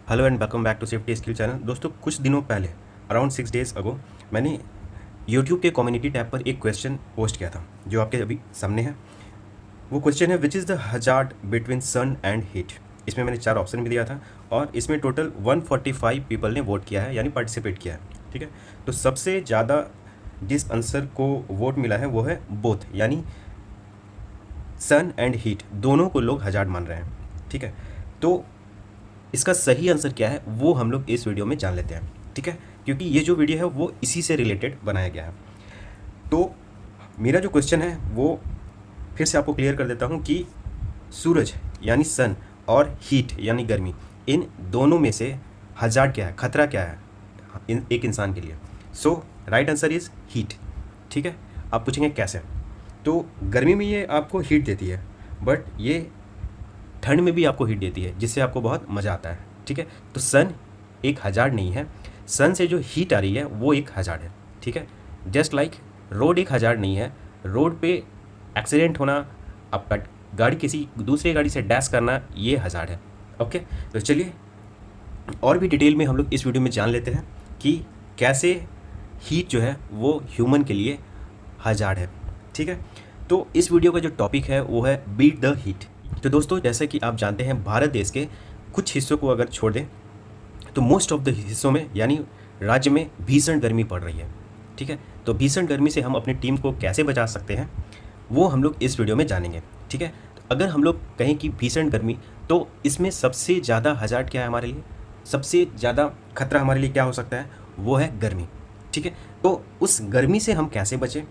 Hello and welcome back to safety skill channel. दोस्तों, कुछ दिनों पहले अराउंड 6 डेज अगो मैंने यूट्यूब के कम्युनिटी टैब पर एक क्वेश्चन पोस्ट किया था जो आपके अभी सामने है। वो क्वेश्चन है, which is the hazard between sun and heat. इसमें मैंने 4 ऑप्शन भी दिया था और इसमें टोटल 145 पीपल ने वोट किया है, यानी पार्टिसिपेट किया है। ठीक है, तो सबसे ज़्यादा जिस आंसर को वोट मिला है वो है बोथ, यानी सन एंड हीट दोनों को लोग हजार्ड मान रहे हैं। ठीक है, तो इसका सही आंसर क्या है वो हम लोग इस वीडियो में जान लेते हैं। ठीक है, क्योंकि ये जो वीडियो है वो इसी से रिलेटेड बनाया गया है। तो मेरा जो क्वेश्चन है वो फिर से आपको क्लियर कर देता हूँ कि सूरज यानी सन और हीट यानी गर्मी, इन दोनों में से हजार्ड क्या है, खतरा क्या है एक इंसान के लिए। सो राइट आंसर इज़ हीट। ठीक है, आप पूछेंगे कैसे। तो गर्मी में ये आपको हीट देती है, बट ये ठंड में भी आपको हीट देती है, जिससे आपको बहुत मज़ा आता है। ठीक है, तो सन एक हजार्ड नहीं है, सन से जो हीट आ रही है वो एक हजार्ड है। ठीक है, जस्ट लाइक रोड एक हजार्ड नहीं है, रोड पे एक्सीडेंट होना, आपका गाड़ी किसी दूसरे गाड़ी से डैश करना, ये हजार्ड है। ओके, तो चलिए और भी डिटेल में हम लोग इस वीडियो में जान लेते हैं कि कैसे हीट जो है वो ह्यूमन के लिए हजार्ड है। ठीक है, तो इस वीडियो का जो टॉपिक है वो है बीट द हीट। तो दोस्तों, जैसे कि आप जानते हैं, भारत देश के कुछ हिस्सों को अगर छोड़ दें तो मोस्ट ऑफ द हिस्सों में यानी राज्य में भीषण गर्मी पड़ रही है। ठीक है, तो भीषण गर्मी से हम अपनी टीम को कैसे बचा सकते हैं वो हम लोग इस वीडियो में जानेंगे। ठीक है, तो अगर हम लोग कहें कि भीषण गर्मी, तो इसमें सबसे ज़्यादा हजार्ड क्या है हमारे लिए, सबसे ज़्यादा खतरा हमारे लिए क्या हो सकता है, वो है गर्मी। ठीक है, तो उस गर्मी से हम कैसे बचें,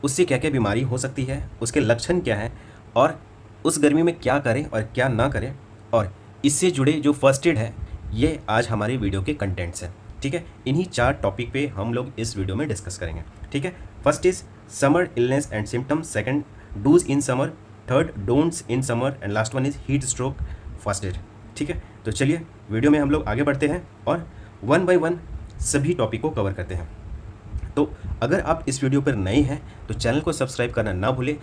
उससे क्या क्या बीमारी हो सकती है, उसके लक्षण क्या हैं, और उस गर्मी में क्या करें और क्या ना करें, और इससे जुड़े जो फर्स्ट एड है, ये आज हमारे वीडियो के कंटेंट्स हैं। ठीक है, इन्हीं 4 टॉपिक पे हम लोग इस वीडियो में डिस्कस करेंगे। ठीक है, first is summer illness and symptoms, second dos in summer, third don'ts in summer, and last one is heat stroke first aid. ठीक है, तो चलिए वीडियो में हम लोग आगे बढ़ते हैं और 1 बाय 1 सभी टॉपिक को कवर करते हैं। तो अगर आप इस वीडियो पर नए हैं तो चैनल को सब्सक्राइब करना ना भूलें।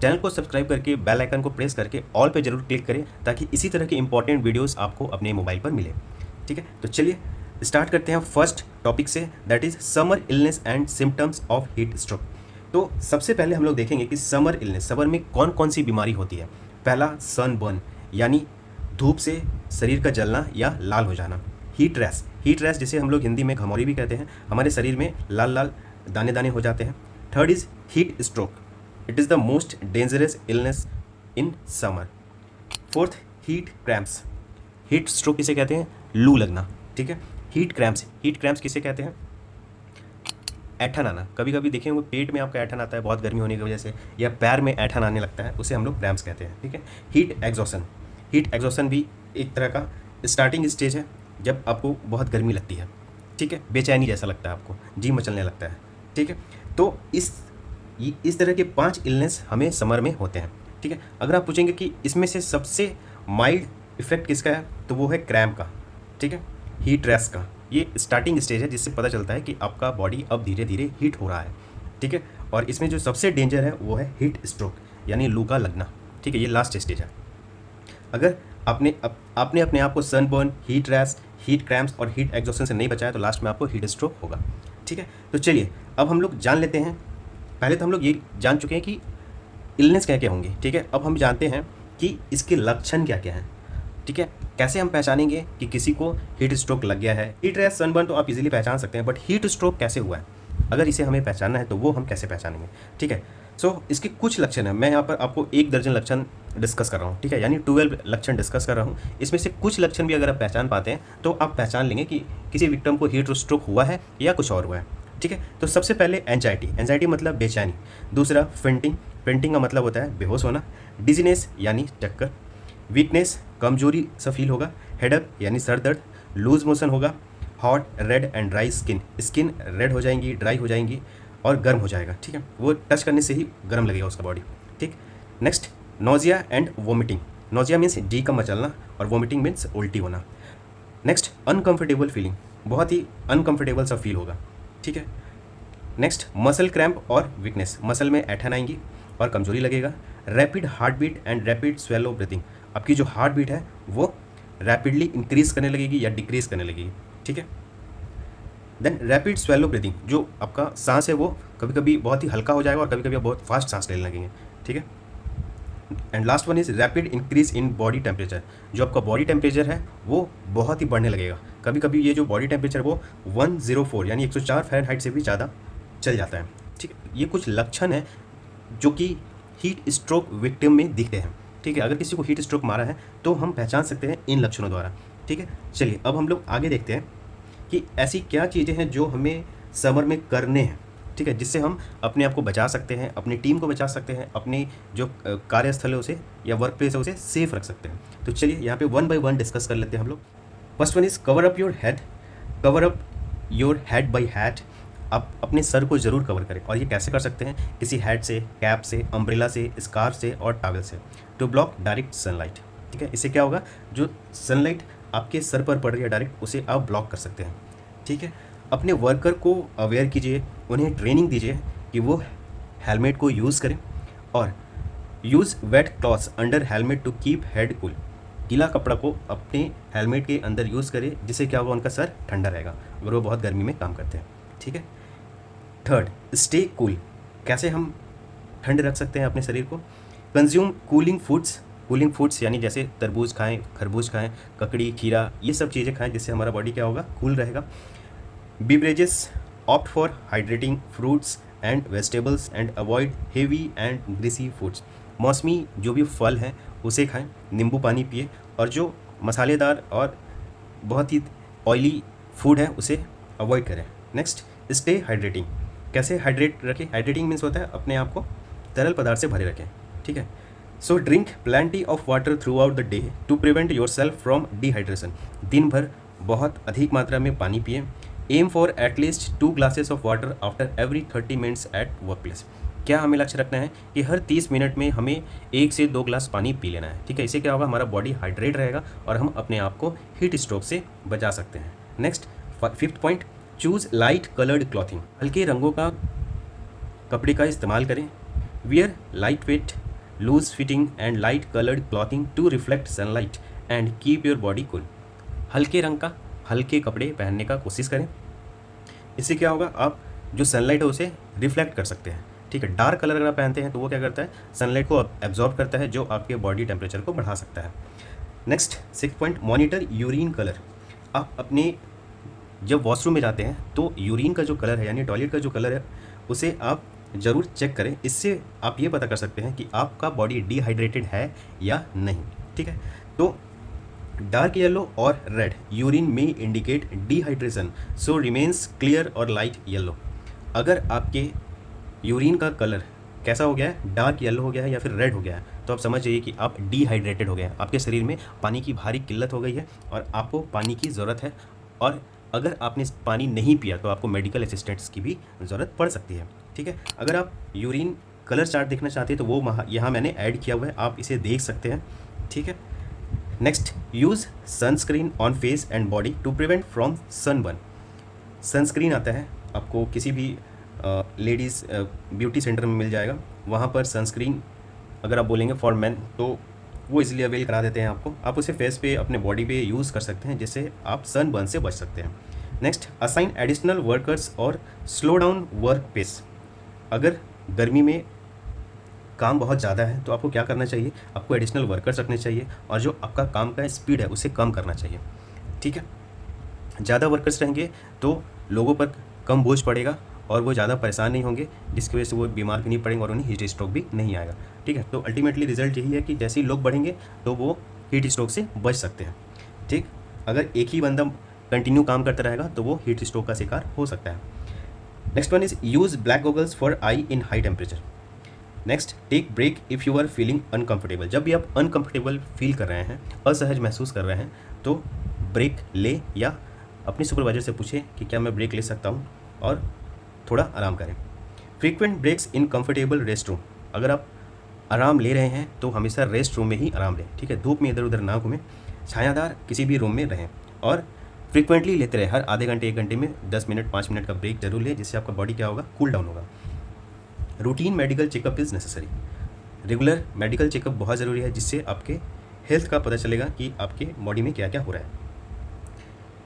चैनल को सब्सक्राइब करके बेल आइकन को प्रेस करके ऑल पे जरूर क्लिक करें, ताकि इसी तरह के इंपॉर्टेंट वीडियोस आपको अपने मोबाइल पर मिले। ठीक है, तो चलिए स्टार्ट करते हैं फर्स्ट टॉपिक से, that is summer illness and symptoms of heat stroke. तो सबसे पहले हम लोग देखेंगे कि समर इलनेस, समर में कौन कौन सी बीमारी होती है। पहला सनबर्न, यानी धूप से शरीर का जलना या लाल हो जाना। हीट रैश, हीट रैश जिसे हम लोग हिंदी में घमौरी भी कहते हैं, हमारे शरीर में लाल लाल दाने दाने हो जाते हैं। Third is heat stroke, it is the most dangerous illness in summer. Fourth, heat cramps, heat stroke किसे कहते हैं, लू लगना। ठीक है, हीट क्रैम्प्स किसे कहते हैं, ऐठन आना। कभी कभी देखें वो पेट में आपका ऐठन आता है बहुत गर्मी होने की वजह से, या पैर में ऐठन आने लगता है, उसे हम लोग क्रैम्प्स कहते हैं। ठीक है, हीट एग्जॉशन, हीट एग्जॉशन भी एक तरह का स्टार्टिंग स्टेज है जब आपको बहुत गर्मी लगती है। ठीक है, बेचैनी जैसा लगता है, आपको जी मचलने लगता है। ठीक है, तो इस तरह के 5 इलनेस हमें समर में होते हैं। ठीक है, अगर आप पूछेंगे कि इसमें से सबसे माइल्ड इफेक्ट किसका है, तो वो है क्रैम्प का। ठीक है, हीट रैश का। ये स्टार्टिंग स्टेज है जिससे पता चलता है कि आपका बॉडी अब धीरे धीरे हीट हो रहा है। ठीक है, और इसमें जो सबसे डेंजर है वो है हीट स्ट्रोक, यानी लू का लगना। ठीक है, ये लास्ट स्टेज है। अगर आपने अपने आप को sunburn, heat rash, heat cramps और हीट एग्जॉशन से नहीं बचाया तो लास्ट में आपको हीट स्ट्रोक होगा। ठीक है, तो चलिए अब हम लोग जान लेते हैं। पहले तो हम लोग ये जान चुके हैं कि इलनेस क्या क्या होंगे। ठीक है, अब हम जानते हैं कि इसके लक्षण क्या क्या हैं। ठीक है, कैसे हम पहचानेंगे कि किसी को हीट स्ट्रोक लग गया है। हीट रैश, सनबर्न तो आप इजीली पहचान सकते हैं, बट हीट स्ट्रोक कैसे हुआ है, अगर इसे हमें पहचानना है तो वो हम कैसे पहचानेंगे। ठीक है, सो इसके कुछ लक्षण हैं। मैं यहाँ पर आपको 1 दर्जन लक्षण डिस्कस कर रहा हूँ। ठीक है, यानी 12 लक्षण डिस्कस कर रहा हूँ। इसमें से कुछ लक्षण भी अगर आप पहचान पाते हैं तो आप पहचान लेंगे कि किसी विक्टिम को हीट स्ट्रोक हुआ है या कुछ और हुआ है। ठीक है, तो सबसे पहले एंजाइटी मतलब बेचैनी। दूसरा फेंटिंग का मतलब होता है बेहोश होना। डिजीनेस यानी चक्कर। वीकनेस, कमजोरी सा फील होगा। हेडेक यानी सर दर्द। लूज मोशन होगा। Hot, red and dry skin red हो जाएंगी, ड्राई हो जाएंगी और गर्म हो जाएगा। ठीक है, वो टच करने से ही गर्म लगेगा उसका बॉडी। ठीक, next nausea and vomiting. Nausea means D का मचलना और वोमिटिंग मीन्स उल्टी होना। नेक्स्ट अनकंफर्टेबल फीलिंग, बहुत ही अनकंफर्टेबल सा फील होगा। ठीक है, नेक्स्ट मसल क्रैम्प और वीकनेस, मसल में ऐठन आएंगी और कमजोरी लगेगा। Rapid heart beat and rapid shallow breathing, आपकी जो हार्ट बीट है वो रैपिडली इंक्रीज करने लगेगी या डिक्रीज करने लगेगी, ठीक है। देन रैपिड स्वेलो ब्रीदिंग, जो आपका सांस है वो कभी कभी बहुत ही हल्का हो जाएगा और कभी कभी आप बहुत फास्ट सांस लेने लगेंगे, ठीक है। And last one is rapid increase in body temperature, जो आपका बॉडी टेम्परेचर है वो बहुत ही बढ़ने लगेगा। कभी कभी ये जो बॉडी टेम्परेचर वो 104 यानी 104 फ़ारेनहाइट से भी ज़्यादा चल जाता है, ठीक है। ये कुछ लक्षण है जो कि हीट स्ट्रोक विक्टिम में दिखते हैं, ठीक है। अगर किसी को हीट स्ट्रोक मारा है तो हम पहचान सकते हैं इन लक्षणों द्वारा, ठीक है। चलिए अब हम लोग आगे देखते हैं कि ऐसी क्या चीज़ें हैं जो हमें समर में करने हैं, ठीक है, जिससे हम अपने आप को बचा सकते हैं, अपनी टीम को बचा सकते हैं, अपने जो कार्यस्थलों से या वर्क प्लेस है उसे सेफ रख सकते हैं। तो चलिए यहाँ पे वन बाय वन डिस्कस कर लेते हैं हम लोग। First one is cover up your head. Cover up your head by hat. आप अपने सर को ज़रूर कवर करें, और ये कैसे कर सकते हैं, किसी हैट से, कैप से, अम्ब्रेला से, स्कार्फ से और टॉवल से, टू ब्लॉक डायरेक्ट सनलाइट, ठीक है। इससे क्या होगा, जो सनलाइट आपके सर पर पड़ रही है डायरेक्ट, उसे आप ब्लॉक कर सकते हैं, ठीक है। अपने वर्कर को अवेयर कीजिए, उन्हें ट्रेनिंग दीजिए कि वो हेलमेट को यूज़ करें, और use wet clothes under helmet to keep head cool. गीला कपड़ा को अपने हेलमेट के अंदर यूज़ करें, जिससे क्या होगा, उनका सर ठंडा रहेगा अगर वो बहुत गर्मी में काम करते हैं, ठीक है। Third, stay cool. कैसे हम ठंड रख सकते हैं अपने शरीर को, consume cooling foods. Cooling foods यानी जैसे तरबूज खाएं, खरबूज खाएं, ककड़ी, खीरा, ये सब चीज़ें खाएं, जिससे हमारा बॉडी क्या होगा, कूल रहेगा। Beverages, opt for hydrating fruits and vegetables and avoid heavy and greasy foods. मौसमी जो भी फल हैं उसे खाएं, नींबू पानी पिए, और जो मसालेदार और बहुत ही ऑयली फूड है उसे अवॉइड करें। Next, stay hydrating. कैसे हाइड्रेट रखें, हाइड्रेटिंग मीन्स होता है अपने आप को तरल पदार्थ से भरे रखें, ठीक है। So drink plenty of water throughout the day to prevent yourself from dehydration. दिन भर बहुत अधिक मात्रा में पानी पिए। Aim for at least 2 glasses of water after every 30 minutes at work place. क्या हमें लक्ष्य रखना है कि हर 30 मिनट में हमें 1 से 2 ग्लास पानी पी लेना है, ठीक है। इससे क्या होगा, हमारा बॉडी हाइड्रेट रहेगा और हम अपने आप को हीट स्ट्रोक से बचा सकते हैं। Next, fifth point, choose light coloured clothing. हल्के रंगों का कपड़े का इस्तेमाल करें। Wear light weight, loose fitting and light coloured clothing to reflect sunlight and keep your body cool. हल्के रंग का हल्के कपड़े पहनने का कोशिश करें, इससे क्या होगा, आप जो सनलाइट है उसे रिफ्लेक्ट कर सकते हैं, ठीक है। डार्क कलर अगर आप पहनते हैं तो वो क्या करता है, सनलाइट को एब्जॉर्ब करता है, जो आपके बॉडी टेम्परेचर को बढ़ा सकता है। Next, 6 point, monitor urine colour. आप अपने जब वॉशरूम में जाते हैं तो यूरिन का जो कलर है यानी टॉयलेट का जो कलर है उसे आप ज़रूर चेक करें। इससे आप ये पता कर सकते हैं कि आपका बॉडी डिहाइड्रेटेड है या नहीं, ठीक है। तो डार्क येलो और रेड यूरिन में इंडिकेट डिहाइड्रेशन, सो रिमेन्स क्लियर और लाइट येलो। अगर आपके यूरिन का कलर कैसा हो गया है, डार्क येलो हो गया है या फिर रेड हो गया है, तो आप समझ जाइए कि आप डिहाइड्रेटेड हो गए हैं, आपके शरीर में पानी की भारी किल्लत हो गई है और आपको पानी की ज़रूरत है। और अगर आपने पानी नहीं पिया तो आपको मेडिकल असिस्टेंट्स की भी ज़रूरत पड़ सकती है, ठीक है। अगर आप यूरिन कलर चार्ट देखना चाहते हैं तो वो यहाँ मैंने ऐड किया हुआ है, आप इसे देख सकते हैं, ठीक है। Next, use sunscreen on face and body to prevent from sunburn. Sunscreen आता है आपको किसी भी लेडीज़ ब्यूटी सेंटर में मिल जाएगा, वहाँ पर सनस्क्रीन अगर आप बोलेंगे फॉर मैन तो वो इजीली अवेल करा देते हैं आपको। आप उसे फेस पे, अपने बॉडी पे यूज़ कर सकते हैं, जिससे आप सनबर्न से बच सकते हैं। नेक्स्ट, असाइन एडिशनल वर्कर्स और स्लो डाउन वर्क पेस। अगर गर्मी में काम बहुत ज़्यादा है तो आपको क्या करना चाहिए, आपको एडिशनल वर्कर्स रखने चाहिए और जो आपका काम का स्पीड है उसे कम करना चाहिए, ठीक है। ज़्यादा वर्कर्स रहेंगे तो लोगों पर कम बोझ पड़ेगा और वो ज़्यादा परेशान नहीं होंगे, जिसकी वजह से वो बीमार भी नहीं पड़ेंगे और उन्हें हीट स्ट्रोक भी नहीं आएगा, ठीक है। तो अल्टीमेटली रिजल्ट यही है कि जैसे ही लोग बढ़ेंगे तो वो हीट स्ट्रोक से बच सकते हैं, ठीक। अगर एक ही बंदा कंटिन्यू काम करता रहेगा तो वो हीट स्ट्रोक का शिकार हो सकता है। Next one is use black goggles for eye in high temperature. Next, take break if you are feeling uncomfortable. जब भी आप अनकम्फर्टेबल फील कर रहे हैं, असहज महसूस कर रहे हैं, तो ब्रेक ले या अपने सुपरवाइजर से पूछें कि क्या मैं ब्रेक ले सकता हूँ, और थोड़ा आराम करें। फ्रीक्वेंट ब्रेक्स इन कंफर्टेबल रेस्ट रूम। अगर आप आराम ले रहे हैं तो हमेशा रेस्ट रूम में ही आराम लें, ठीक है। धूप में इधर उधर ना घूमें, छायादार किसी भी रूम में रहें और फ्रीक्वेंटली लेते रहे। हर आधे घंटे 1 घंटे में 10 मिनट 5 मिनट का ब्रेक जरूर लें, जिससे आपका बॉडी क्या होगा, कूल डाउन होगा। Routine medical checkup is necessary. Regular medical checkup बहुत ज़रूरी है, जिससे आपके हेल्थ का पता चलेगा कि आपके बॉडी में क्या क्या हो रहा है।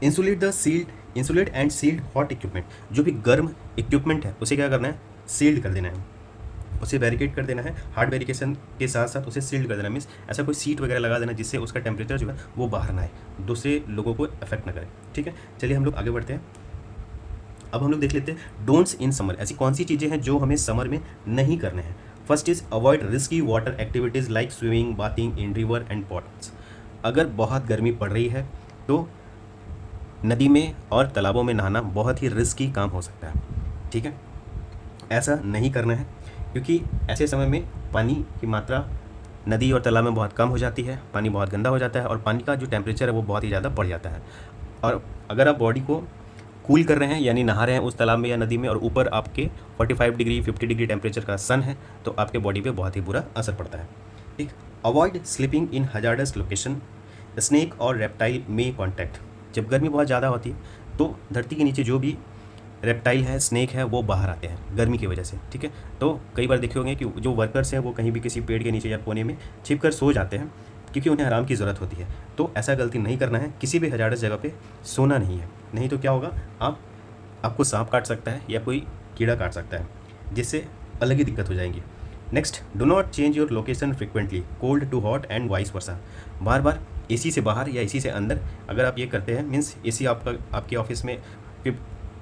Insulate and sealed hot equipment, जो भी गर्म इक्विपमेंट है उसे क्या करना है, सील्ड कर देना है, उसे बैरिकेड कर देना है। हार्ड बैरिकेशन के साथ साथ उसे सील्ड कर देना, मीन्स ऐसा कोई सीट वगैरह लगा देना जिससे उसका टेम्परेचर जो है वो बाहर ना आए, दूसरे लोगों को अफेक्ट ना करे। ठीक है, चलिए हम लोग आगे बढ़ते हैं। अब हम लोग देख लेते हैं डोंट्स इन समर, ऐसी कौन सी चीज़ें हैं जो हमें समर में नहीं करने हैं। First is avoid risky water activities like swimming, bathing in river and ponds. अगर बहुत गर्मी पड़ रही है तो नदी में और तालाबों में नहाना बहुत ही रिस्की काम हो सकता है। ठीक है, ऐसा नहीं करना है, क्योंकि ऐसे समय में पानी की मात्रा नदी और तालाब में बहुत कम हो जाती है, पानी बहुत गंदा हो जाता है और पानी का जो टेम्परेचर है वो बहुत ही ज़्यादा बढ़ जाता है। और अगर आप बॉडी को कूल कर रहे हैं, यानी नहा रहे हैं उस तालाब में या नदी में, और ऊपर आपके 45 डिग्री 50 डिग्री टेम्परेचर का सन है, तो आपके बॉडी पे बहुत ही बुरा असर पड़ता है। ठीक, avoid sleeping in hazardous location, snake और रेप्टाइल में कॉन्टैक्ट। जब गर्मी बहुत ज़्यादा होती है तो धरती के नीचे जो भी रेप्टाइल है, स्नेक है, वो बाहर आते हैं गर्मी की वजह से। ठीक है, तो कई बार देखे होंगे कि जो वर्कर्स हैं वो कहीं भी किसी पेड़ के नीचे या कोने में छिप कर सो जाते हैं, क्योंकि उन्हें आराम की ज़रूरत होती है। तो ऐसा गलती नहीं करना है, किसी भी हजारस जगह पे सोना नहीं है, नहीं तो क्या होगा, आपको सांप काट सकता है या कोई कीड़ा काट सकता है, जिससे अलग ही दिक्कत हो जाएंगी। Next, do not change your location frequently, cold to hot and vice versa. बार बार एसी से बाहर या एसी से अंदर अगर आप ये करते हैं, मीन्स एसी आपके ऑफिस में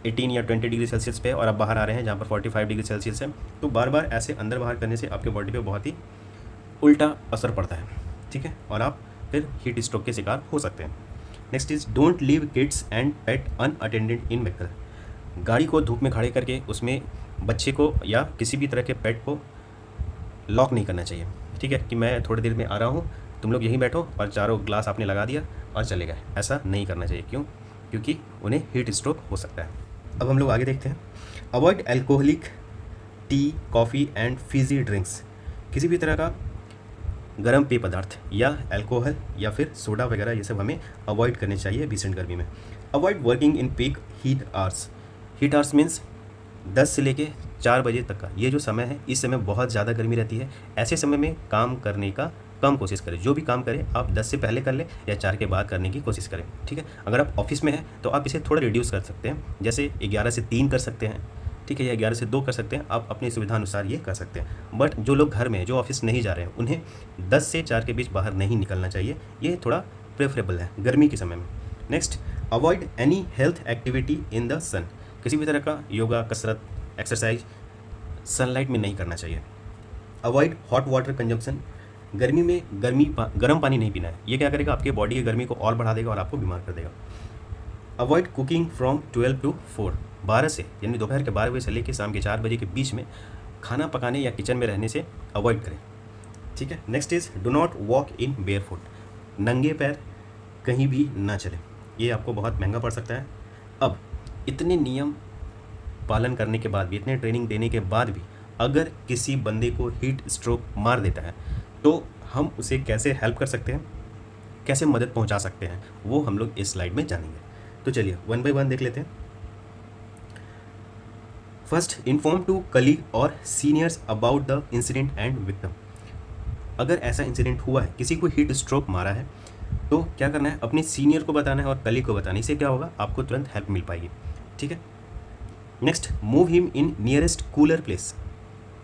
18 या 20 डिग्री सेल्सियस पे और आप बाहर आ रहे हैं जहाँ पर 45 डिग्री सेल्सियस है, तो बार बार ऐसे अंदर बाहर करने से आपके बॉडी पे बहुत ही उल्टा असर पड़ता है। ठीक है, और आप फिर हीट स्ट्रोक के शिकार हो सकते हैं। Next is don't leave kids and pet unattended in vehicle. गाड़ी को धूप में खड़े करके उसमें बच्चे को या किसी भी तरह के पेट को लॉक नहीं करना चाहिए। ठीक है, कि मैं थोड़ी देर में आ रहा हूँ, तुम लोग यहीं बैठो, और चारों ग्लास आपने लगा दिया और चले गए, ऐसा नहीं करना चाहिए। क्यों? क्योंकि उन्हें हीट स्ट्रोक हो सकता है। अब हम लोग आगे देखते हैं। Avoid alcoholic T, coffee and Fiji drinks. किसी भी तरह का गर्म पेय पदार्थ या अल्कोहल या फिर सोडा वगैरह ये सब हमें अवॉइड करने चाहिए भीषण गर्मी में। Avoid working in peak heat hours. Heat hours means 10 से लेके 4 बजे तक का ये जो समय है, इस समय बहुत ज़्यादा गर्मी रहती है। ऐसे समय में काम करने का कम कोशिश करें, जो भी काम करें आप 10 से पहले कर लें या 4 के बाद करने की कोशिश करें। ठीक है, अगर आप ऑफिस में हैं तो आप इसे थोड़ा रिड्यूस कर सकते हैं, जैसे 11 से 3 कर सकते हैं। ठीक है, या 11 से 2 कर सकते हैं, आप अपनी सुविधा अनुसार ये कर सकते हैं। बट जो लोग घर में हैं, जो ऑफिस नहीं जा रहे हैं, उन्हें 10 से 4 के बीच बाहर नहीं निकलना चाहिए, ये थोड़ा प्रेफरेबल है गर्मी के समय में। Next, avoid any health activity in the sun. किसी भी तरह का योगा, कसरत, एक्सरसाइज सनलाइट में नहीं करना चाहिए। Avoid hot water consumption. गर्मी में गर्म पानी नहीं पीना है, ये क्या करेगा, आपके बॉडी की गर्मी को और बढ़ा देगा और आपको बीमार कर देगा। Avoid cooking from 12 to 4। 12 से यानी दोपहर के 12 बजे से लेकर शाम के 4 बजे के बीच में खाना पकाने या किचन में रहने से अवॉइड करें। ठीक है, next is do not walk in bare foot. नंगे पैर कहीं भी ना चलें, ये आपको बहुत महंगा पड़ सकता है। अब इतने नियम पालन करने के बाद भी, इतने ट्रेनिंग देने के बाद भी अगर किसी बंदे को हीट स्ट्रोक मार देता है तो हम उसे कैसे हेल्प कर सकते हैं, कैसे मदद पहुंचा सकते हैं, वो हम लोग इस स्लाइड में जानेंगे। तो चलिए 1 by 1 देख लेते हैं। फर्स्ट, इन्फॉर्म टू कलीग और seniors about the incident and victim. अगर ऐसा इंसिडेंट हुआ है, किसी को हीट स्ट्रोक मारा है, तो क्या करना है, अपने सीनियर को बताना है और कलीग को बताना है। इससे क्या होगा, आपको तुरंत हेल्प मिल पाएगी। ठीक है, next, move him in nearest cooler place.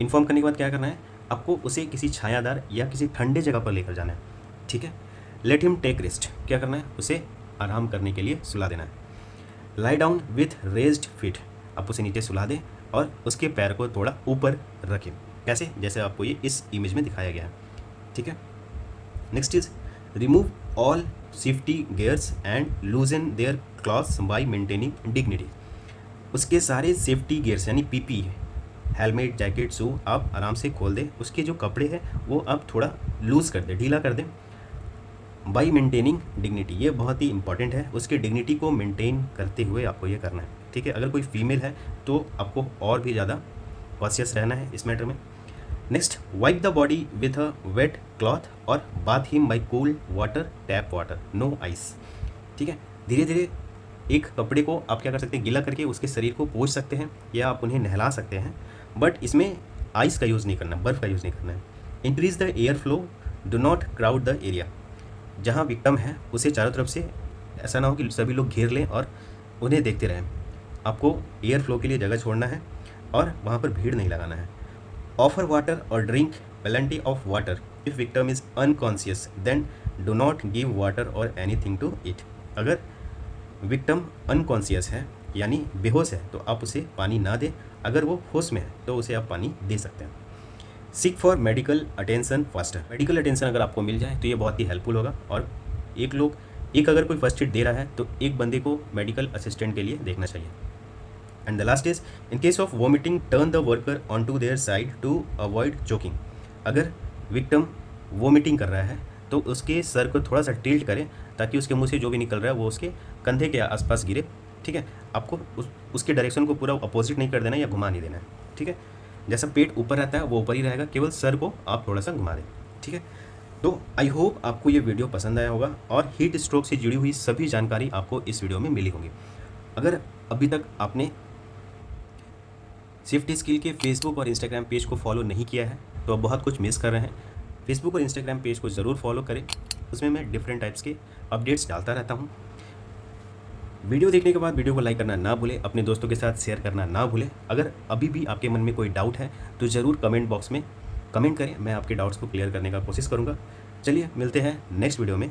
Inform करने के बाद क्या करना है, आपको उसे किसी छायादार या किसी ठंडे जगह पर लेकर जाना है। ठीक है, लेट हिम टेक रेस्ट। क्या करना है, उसे आराम करने के लिए सुला देना है। Lie down with raised feet. आप उसे नीचे सुला दें और उसके पैर को थोड़ा ऊपर रखें। कैसे, जैसे आपको ये इस इमेज में दिखाया गया है। ठीक है, next is remove all safety gears and loosen their clothes by maintaining dignity. उसके सारे सेफ्टी गियर्स यानी पीपी, हेलमेट, जैकेट, शू आप आराम से खोल दें। उसके जो कपड़े हैं वो आप थोड़ा लूज़ कर दें, ढीला कर दें। बाई मेंटेनिंग डिग्निटी, ये बहुत ही इंपॉर्टेंट है, उसकी डिग्निटी को मेंटेन करते हुए आपको ये करना है। ठीक है, अगर कोई फीमेल है तो आपको और भी ज़्यादा कॉशियस रहना है इस मैटर में। Next, wipe the body with a wet cloth और bath him by cool water, tap water, no ice. ठीक है, धीरे धीरे एक कपड़े को आप क्या कर सकते हैं, गीला करके उसके शरीर को पोंछ सकते हैं या आप उन्हें नहला सकते हैं, बट इसमें आइस का यूज़ नहीं करना, बर्फ़ का यूज़ नहीं करना है। Increase the air flow, do not crowd the area. जहाँ विक्टिम है उसे चारों तरफ से ऐसा ना हो कि सभी लोग घेर लें और उन्हें देखते रहें। आपको एयर फ्लो के लिए जगह छोड़ना है और वहाँ पर भीड़ नहीं लगाना है। ऑफर वाटर और drink plenty of water. If victim is unconscious then do not give water or anything to eat. अगर विक्टिम अनकॉन्शियस है यानी बेहोश है तो आप उसे पानी ना दें। अगर वो होश में है तो उसे आप पानी दे सकते हैं। Seek for medical attention faster. Medical attention अगर आपको मिल जाए तो ये बहुत ही हेल्पफुल होगा। और एक अगर कोई फर्स्ट एड दे रहा है तो एक बंदे को मेडिकल असिस्टेंट के लिए देखना चाहिए। And the last is in case of vomiting turn the worker on to their side to avoid choking. अगर विक्टिम वॉमिटिंग कर रहा है तो उसके सर को थोड़ा सा टिल्ट करें ताकि उसके मुंह से जो भी निकल रहा है वो उसके कंधे के आसपास गिरे। ठीक है, आपको उसके डायरेक्शन को पूरा अपोजिट नहीं कर देना या घुमा नहीं देना है। ठीक है, जैसा पेट ऊपर रहता है वो ऊपर ही रहेगा, केवल सर को आप थोड़ा सा घुमा दें। ठीक है, तो आई होप आपको ये वीडियो पसंद आया होगा और हीट स्ट्रोक से जुड़ी हुई सभी जानकारी आपको इस वीडियो में मिली होगी। अगर अभी तक आपने सेफ्टी स्किल के फेसबुक और इंस्टाग्राम पेज को फॉलो नहीं किया है तो आप बहुत कुछ मिस कर रहे हैं। फेसबुक और इंस्टाग्राम पेज को ज़रूर फॉलो करें, उसमें मैं डिफरेंट टाइप्स के अपडेट्स डालता रहता हूँ। वीडियो देखने के बाद वीडियो को लाइक करना ना भूलें, अपने दोस्तों के साथ शेयर करना ना भूलें। अगर अभी भी आपके मन में कोई डाउट है तो ज़रूर कमेंट बॉक्स में कमेंट करें, मैं आपके डाउट्स को क्लियर करने का कोशिश करूँगा। चलिए मिलते हैं नेक्स्ट वीडियो में।